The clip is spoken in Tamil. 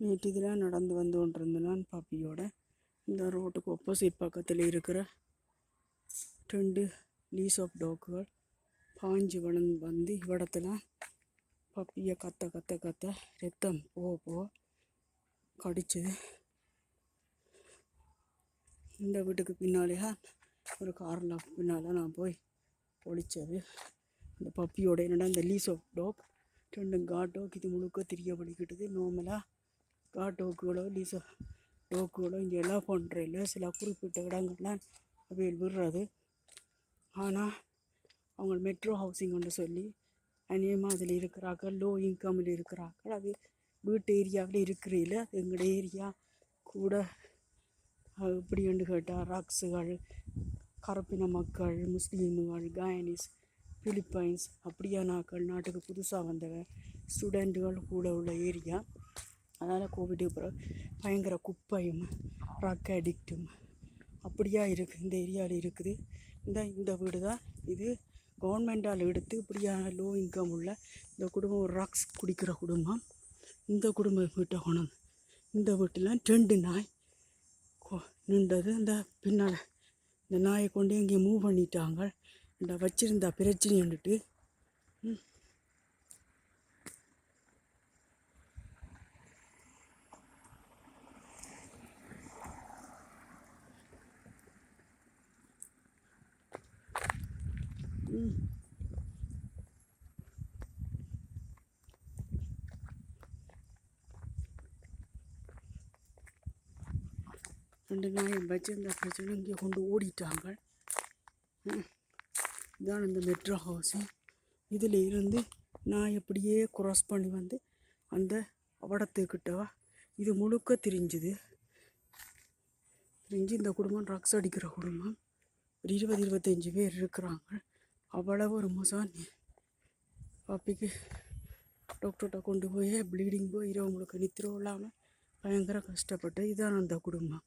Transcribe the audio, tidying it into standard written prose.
நேற்று இதில் நடந்து வந்து கொண்டிருந்தேன் நான் பப்பியோட. இந்த ரோட்டுக்கு ஆப்போசிட் பக்கத்தில் இருக்கிற 2 லீஸ் ஆஃப் டாக்குகள் பாஞ்சு வந்து இவ்விடத்துல பப்பியை கத்த ரத்தம் போக கடிச்சது. இந்த வீட்டுக்கு பின்னாலேயே ஒரு காரில் பின்னால் நான் போய் ஒழிச்சது. இந்த பப்பியோட என்னடா இந்த லீஸ் ஆஃப் டாக் 2 காட் டாக் இது முழுக்க தெரியப்படுக்கிட்டது. நார்மலாக காட் டாக்குகளோ லீஸ் ஆஃப் டாக்குகளோ இங்கே எல்லாம் பண்ணுறதில்ல, சில குறிப்பிட்ட இடங்கள்லாம் அவையில் விடுறது. ஆனால் அவங்க மெட்ரோ ஹவுசிங் ஒன்று சொல்லி அநேகமாக அதில் இருக்கிறார்கள், லோ இன்கமில் இருக்கிறார்கள். அது வீட்டு ஏரியாவில் இருக்கிறதில்ல. எங்களோட ஏரியா கூட இப்படி என்று கேட்டால் ரக்ஸுகள், கருப்பின மக்கள், முஸ்லீம்கள், கயனிஸ், பிலிப்பைன்ஸ் அப்படியானாக்கள், நாட்டுக்கு புதுசாக வந்தவர், ஸ்டூடெண்ட்டுகள் கூட உள்ள ஏரியா. அதனால் கோவிட்டுக்கு பிறகு பயங்கர குப்பையும் ரக் அடிக்டும் அப்படியா இருக்குது இந்த ஏரியாவில் இருக்குது. இந்த வீடு தான் இது கவர்மெண்டால் எடுத்து இப்படியான லோ இன்கம் உள்ள இந்த குடும்பம் ஒரு ரக்ஸ் குடிக்கிற குடும்பம். இந்த குடும்பம் வீட்டை கொண்டு இந்த வீட்டில் 2 நாய் நின்றது. இந்த பின்னால் இந்த நாயை கொண்டு இங்கே மூவ் பண்ணிட்டாங்க. இந்த வச்சிருந்தா பிரச்சனைன்னுட்டு ரெண்டு நாயை வச்சிருந்த பிரச்சனை இங்கே கொண்டு ஓடிட்டாங்க. இதான் இந்த மெட்ரோ ஹவுஸிங். இதில் இருந்து நான் எப்படியே க்ராஸ் பண்ணி வந்து அந்த அவடத்துக்கிட்டவா இது முழுக்க திரிஞ்சுது. இந்த குடும்பம் ட்ரக்ஸ் அடிக்கிற குடும்பம். ஒரு 20-25 பேர் இருக்கிறாங்க. அவ்வளவு ஒரு மோசம். பாப்பிக்கு டாக்டர்கிட்ட கொண்டு போய் ப்ளீடிங் போய் இரவு முழுக்க நித்திரம் இல்லாமல் பயங்கர கஷ்டப்பட்டு. இதான் அந்த குடும்பம்.